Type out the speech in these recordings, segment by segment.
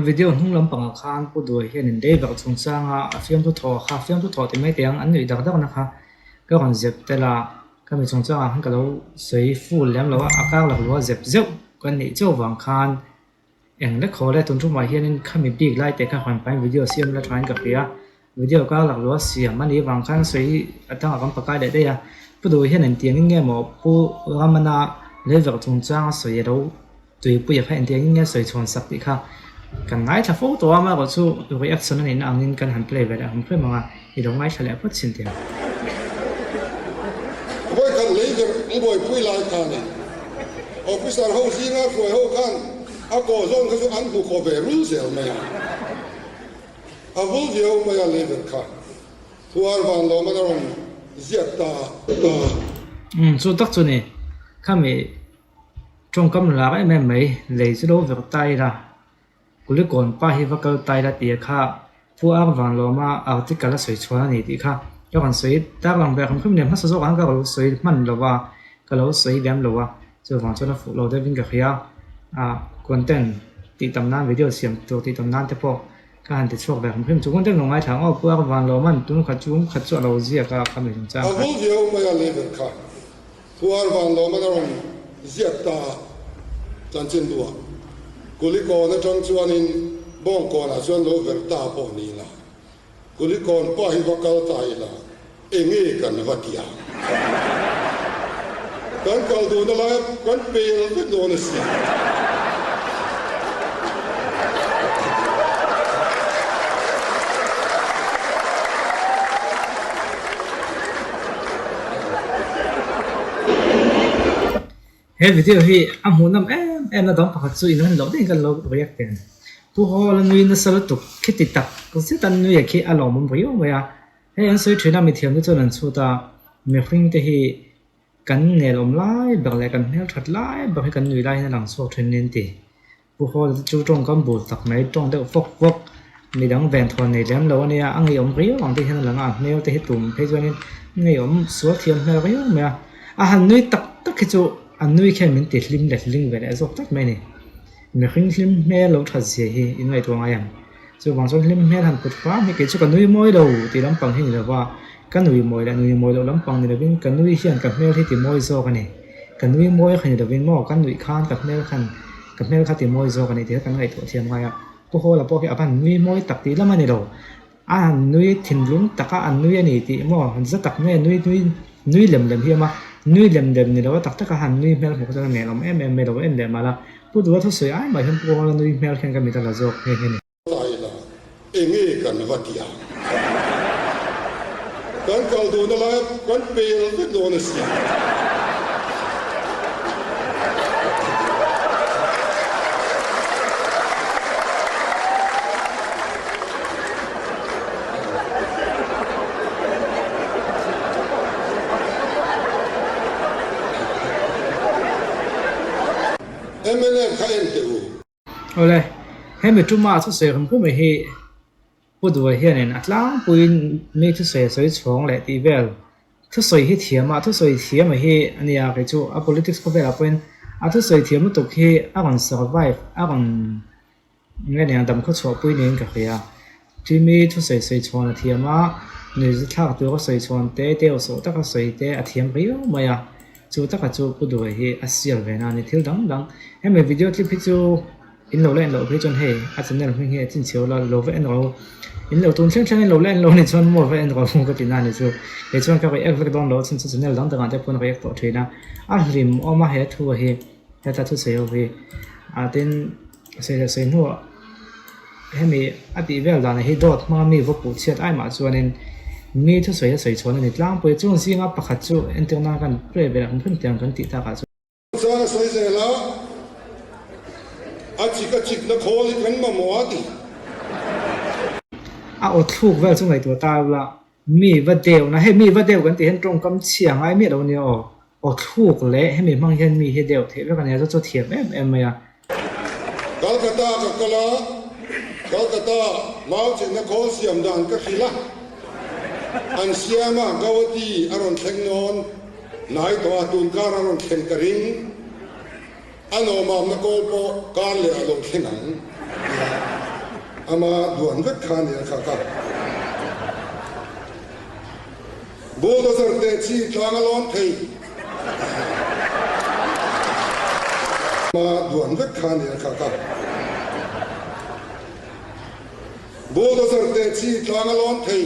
video hung lam panga khan pu du hian in dei vak chung changa a fiam tu thaw kha fiam tu thaw ti mai tiang an nui dak dak na kha ka ron zep tela ka mi chung changa han ka lo sei fu lem lo a ka la lo zep zeu kan ni chau wang khan eng le khole tun tu mai hian in khami big lai te ka hwan pai video siam la thain ka pia video ka la lo siam mani wang khan sei atang kam pakai de ya pu du hian in tiang nge mo pu ramana le vak chung changa sei ro tui pu ya kha in tiang nge sei chon sak ti kha kan ngai tha fo to ma ko chu reaction an in angin kan han play ve da hum pre manga I dong ngai thale phot sin tiang boy kan leader ni boy pui lai kan ni officer ho singa foi ho kan a ko zon ka chu an ku ko be rul sel me a vul dio me a leader ka tu ar van lo ma ron ziat ta chu tak chu ni khami trong kam la ai me mai le chu do ver tai ra kuli kon pa hi va kal tai ra ti kha pu ar van lo ma article la soi chwa ni ti kha yo kan soi ta lang be kham khum ne ma so kan ka lo soi man lo wa ka lo soi dam lo wa chu wang chu na fu lo de vin ka khia content ti tam nan video siam to ti tam nan te po ka han ti chok be kham khum chu content lo ngai thang o pu ar van lo man tun kha chung kha chu lo zia ka kham ni cha a vul dio me a leader ka tu ar van lo ma ron ziat ta chan chen duwa kuli ko na chang chuan in bong ko na chuan lo ver ta po ni la kuli kon pa hi va kal tai la enge kan va tia kan kal do na la kan pel ve do na si he video hi amunam em na dong pakhat chu in han lo ding kan lo react ten pu ho la nui na sal tu khiti tak ko se tan nui khi a lo mum rio ma ya he an soi thina mi thiam chu nan chu ta me hring te hi kan ne lom lai bak le kan hel that lai ba he kan nui lai na lang so thrin nin ti pu ho chu tong kam bu tak mai tong de fok fok mi dang ven thon nei lem lo ania angi om rio ang te hen lang a neo te hi tum phe chuanin ngei om suak thiam na rio ma a han nui tak tak khi chu an nui khen min ti hlim le hling ve le zok tak mai ni me hring hlim me lo tha zia hi in ngai to ngayam chu wang chon hlim me han put fa mi ke chu kan nui moi lo ti lam pang hin le wa kan nui moi lo lam pang ni le bin kan nui hian kan mel hi ti moi zo kan ni kan nui moi khan le bin mo kan nui khan kan mel kha ti moi zo kan ni ti kan ngai to thiam ngaya po ho la po ki apan nui moi tak ti lam ani lo an nui thin lung taka an nui ani ti mo han za tak me nui lem hi ma nui lem ni lo tak tak han nui mel mo ka me lom em me lo en de mala pu du tho soi ai mai han pu ho nui mel khen ka mi ta la jok he ni tai la enge kan va tia kan kal do na la kan pel ve do na si emene khaen te u ole he me tu ma thu se kham pu me hi pu du hian en atlang puin me thu se soi chong le ti vel thu soi hi thiama thu soi thiama hi ania ke chu a politics ko bela point a thu soi thiam tu khi a gon survive a gon nge ne dam kho chho puin nen ka khia ti me thu soi chong a thiama ne zu thak tu ko soi chong te o so ta ka soi te a thiam rio maya chu ta ka chu pu du hi a sial ve na ni thil dang he me video clip hi chu in lo len lo phe chon he a channel hming he chin cheu la lo ve en ro in lo tun thleng lo len lo ni chon mo ve en ro ka pina ni chu he chon ka ek vek don lo chin channel dang dang te pun react to thina a hrim o ma he thu he he ta thu se ho he a tin se no he me a ti vel da na he dot ma mi vo pu chet ai ma chuanin mi thu soi chon ni tlang pui chu singa pakhat chu enterna kan pre ve ram phun tiang kan ti ta ka chu sa sai se la a chik na khol kan ma mo ati a o thuk vel chu ngai to ta la mi va deu na he mi va deu kan ti hen trong kam chiang ai mi lo ni o thuk le he mi mang hian mi he deu the ve kan ya chu thiam em ya Calcutta ka kala Calcutta mau chin na khol siam dan ka khila an siama gawati aron thengnon nai to atun kar aron theng karing ano mam na ko po kar le along thengang ama duan vek khan ya kha ka bulldozer te chi tlangalon thei ama duan vek khan ya kha ka bulldozer te chi tlangalon thei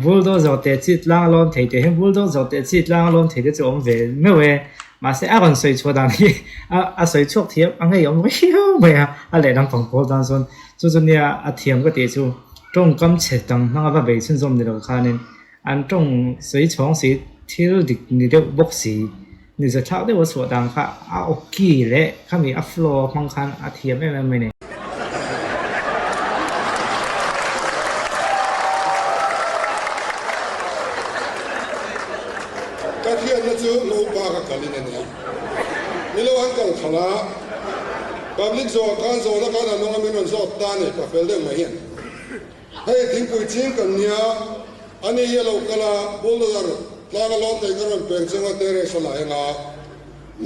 bulldozer te chi tlang lon thei te bulldozer te chi tlang lon thei te chu om ve me we ma se a gon soi chu dan hi a soi chok thiam a ngai om hiu me a le dang pang pol dan son chu chu nia a thiam ka te chu trong kam che tang na ba be chun zom ni lo khanin an trong soi chong si thil dik ni de box si ni za thak de wo so dang kha a oki le khami a floor mang khan a thiam me ne ka thian na chu lo ba ka kalin ne ni lo an kal khala public zo kan zo na ka na nong amin zo ta ne ka fel de ma hian hei thing pui ching kan nia ani yelo kala bulldozer tlaga lon te karon peng chenga tere sala nga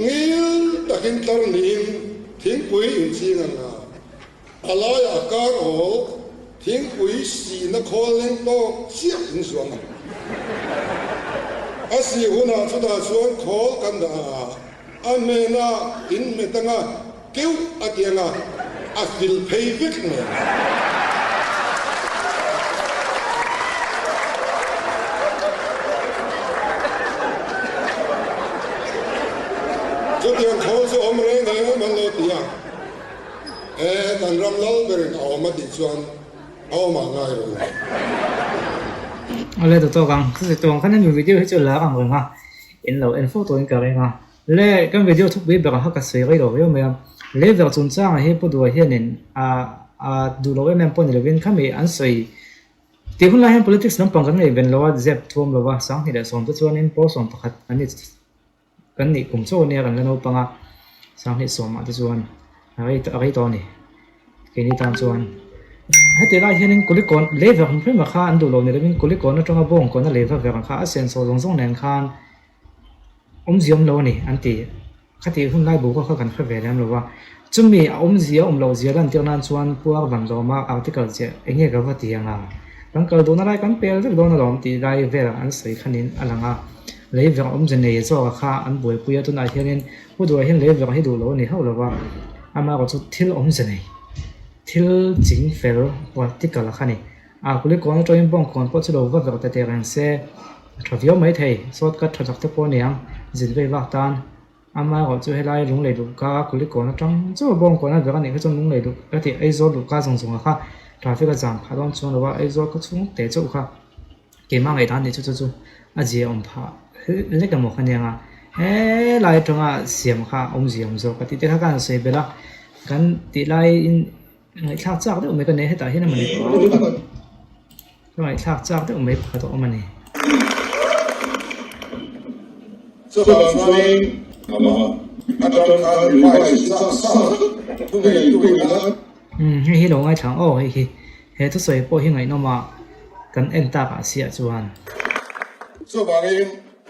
ngil takin tar nin thing pui in ching nga alai akar ho thing pui si na kholeng to chiak in suang asi huna chuda chuan khol kan da amena in metanga keu atianga afil phevik me cho tiền khâu số ông rể này mà lo tiền thằng ram lâu bên ảo mà đi chuan ảo mà ngay rồi le to gang se to kan ni video he chu la gang rồi ha in lo en photo in ka re nga le kan video thuk bi ba ha ka se ri ro yo me le ver chun chang he pu do hianin a du lo em pon le vin khami an soi ti hun la hen politics nam pang kan nei ben lo wa zep thum lo wa sang ni da som to chuan in po som pakhat ani kan ni kum cho ne kan lo panga sang ni som ma ti chuan ai to ni ke ni tan chuan hati lai hianin kulikon lever hum phim kha an du lo ne lewin kulikon atanga bong kon lever ver kha a sen so zong nen khan ziom lo ni anti khati hun lai bu ko kha kan kha ve lam lo wa chumi zia lo zia dan tir nan chuan puar van lo ma article che enge ga wa tianga kan kal do na lai kan pel do na lom ti lai ver an sei khanin alanga lever je nei zo kha an boi puya tu na hianin pu do hin lever hi du lo ni ho lo wa ama ko chu thil je nei thil jing fel practical khani a kuli kon to in bong kon po chulo va ver te ran se thavio mai thei sot ka thajak te po niang jin ve wa tan ama go chu helai lung le du ka kuli kon tang chu bong kon ver ani ka chu lung le du ati ai zo du ka jong jong kha traffic a jam phadon chu lo wa ai zo ka chung te chu kha ke ma ngai dan ni chu chu a ji om pha le ka mo khanianga he lai tonga siam kha ziam zo ka ti te kha kan se bela kan ti lai in ngày thác chắc đấy mấy cái này hết tại hết là mình ngày thác chắc đấy mấy cái đó mình này so ba mani ama aton ka ri vai si sa tu ngai na hi lo ngai thang oh hi he tu soi po hi ngai no ma kan en ta ka sia chuan so ba ngai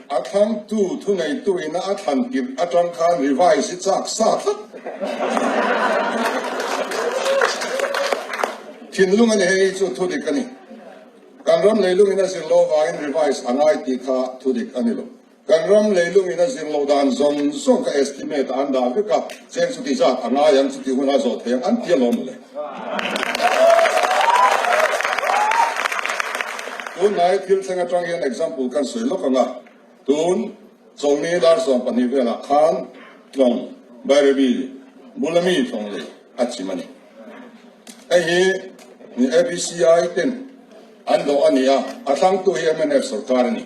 athang tu ngai tu ina athan ki aton ka ri vai si sa Thiên lung anh hay cho thu địch anh, càng ram lấy lung ina xin lâu và in revise anh ai tì kha thu địch anh lo, càng ram lấy lung ina xin lâu đàn zong zong cái estimate anh đàn với cả xem số tỷ giá anh ai anh số tỷ hun ai rồi thì anh tiền lomเลย. Tuần này thiên sinh trang hiện example kan soi lo kanga, tuần zong ni dar zong pani về là khan long barabi bulami thong le achimani. Ai ni ABCI ten ando ania athang tu hi MNF sarkar ni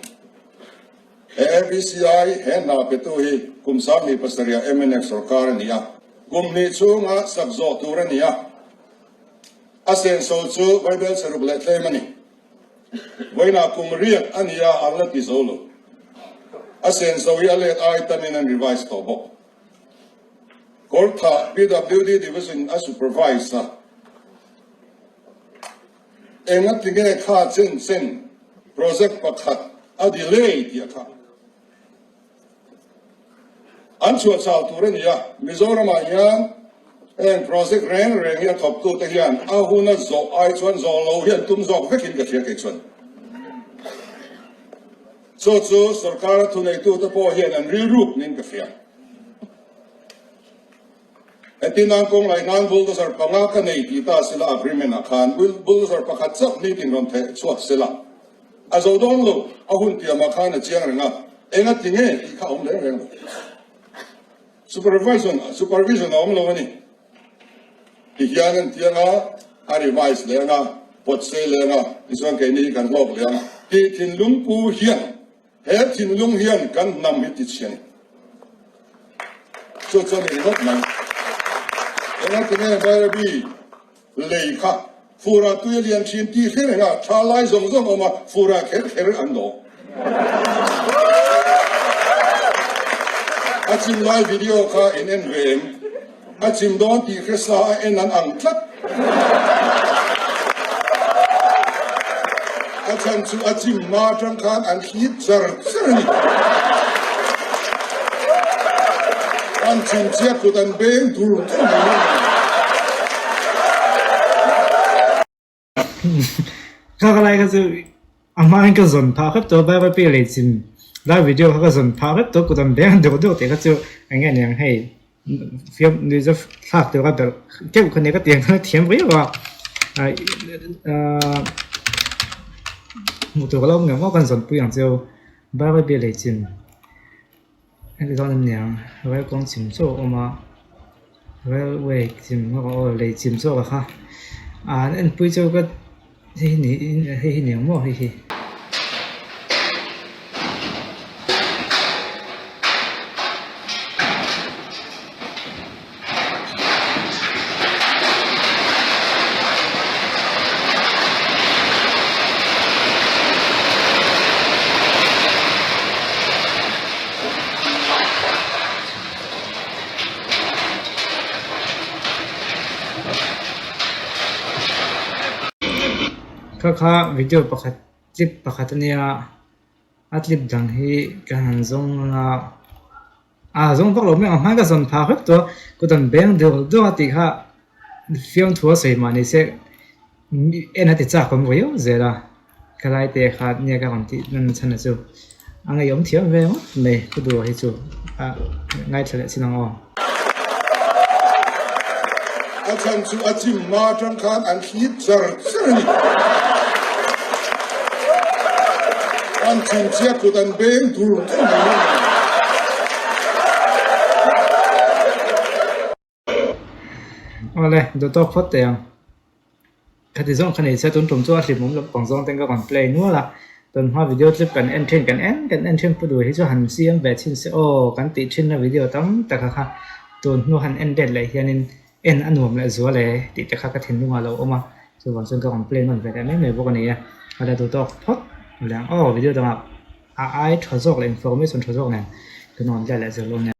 ABCI he na petu hi kumsam ni pasaria MNF sarkar ni ya kumni chunga sabzo turania asen so chu bible sarublet lemani voina kumriat ania Allah ki zolo asen so ya let ai tanin and revise to bo Kortha PWD division as supervisor engat tinggal kha sen project pakhat a delay dia kha an chuột sao tu rồi nhá Mizoram mà hiền en project reng hiền thọc tu te hiền hun na zo ai chuan zo lo hiền tum zo vekin ka thia ke chuan chu sarkar thu nei tu te po hiền an ril rup nin ka fia etinang kong lai nan bulldozer panga ka nei ti ta sila agreement akhan bulldozer pakhat chak ni tin ron the chuak sila azo don lo ahun tia ma khan a chiang renga enga tinge I kha om le reng supervision om lo ni I hian tianga a revise le nga pot se le nga iswan ke ni kan lok le nga ti tin lung pu hian he tin lung hian kan nam hi ti chen so ni not man enga tinge ba bi le kha fura tu lian chin ti khe nga cha lai zong zong oma fura khe an do achim live video kha in vem achim don ti khe sa en an ang tlat achan chu achim ma tang khan an hit char ni an chin che ku dan beng dur tuเขาก็ไล่ก็จะอามาก็สนพาครับตัวไปเปลี่ยนเลยจิมไลฟ์วิดีโอเขาก็สนพาครับตัวกูทำแบงค์เดี๋ยวแต่ก็จะอย่างเงี้ยอย่างให้ฟิล์มดูจะฝากตัวก็แบบเก็บคนนี้ก็เตียงเทียมไว้ว่าหมดตัวก็เล่าเงี้ยว่ากันสนปุยอย่างเจ้าไปเปลี่ยนเลยจิมไอ้ตอนนั้นเนี่ยไว้กองจิมโซ่ออกมาไว้จิมแล้วก็เลยจิมโซ่ก็ค่ะอันปุยเจ้าก็嘿娘么嘿嘿。ข้าวิดีโอประคัดคลิปประคัดเนี่ยอัดคลิปดังให้การส่งส่งพวกเราไม่เอามาก็ส่งพาครับตัวกูต้องแบ่งเดี๋ยวติค่ะฟิล์มทัวร์ใส่มาในเซ็กนัดติดจากคนก็เยอะเสียละก็ไล่เตะขาดเนี่ยก็คนที่นั่นฉันนะจูอันนี้ยอมเที่ยวไปมั้ยไม่กูดูให้จูง่ายเฉลี่ยสิน้องอ๋ออาจารย์ชูอาจิมมาจังคานอันคิดจารนี่อันชินเชียกุดันเบงดูทุ่มอะไรดูตัวพอดเตียงคดีส่งคดีเส้นตุนตุ่มตัวสิผมกล่องส่งเต็งก็ก่อนเพลย์นัวละตอนพอวิดีโอคลิปกันเอ็นเทนกันเอ็นเทนผู้ดูให้ช่วยหันเสียงแบบชิ้นเสียโอ้กันติดชิ้นในวิดีโอตั้งแต่ค่ะตัวนัวหันเอ็นเด็ดเลยยันเอ็นอันหนุ่มเลยสัวเลยติดแต่ค่ะก็ทิ้งลงมาแล้วออกมาส่วนส่วนก็ก่อนเพลย์มันไปแต่ไม่พวกนี้อะไรตัวตัวพอดแล้ววิดีโอต่างๆไอ้ทดสอบเลยอินโฟมิชันทดสอบเนี่ยคือนอนใจแหละเสียลงเนี่ย